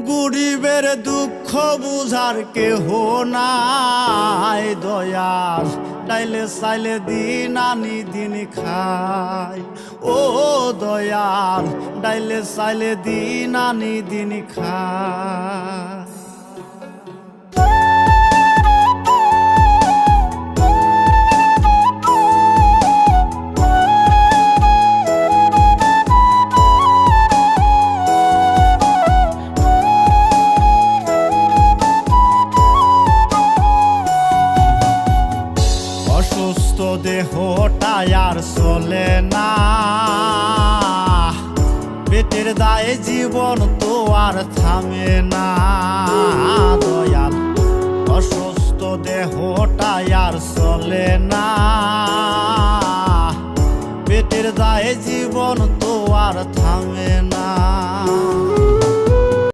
গরিবের দুঃখ বুঝার কেহ নাই দয়াল, ডাইলে চাইলে দিন আনি দিন খাই। ও দয়াল, ডাইলে চাইলে দিন আনি দিন খাই। অসুস্থ দেহটাই আর চলে না, পেটের দায়ে জীবন তো আর থামে না দয়াল। অসুস্থ দেহটাই আর চলে না, পেটের দায়ে জীবন তো আর থামে না।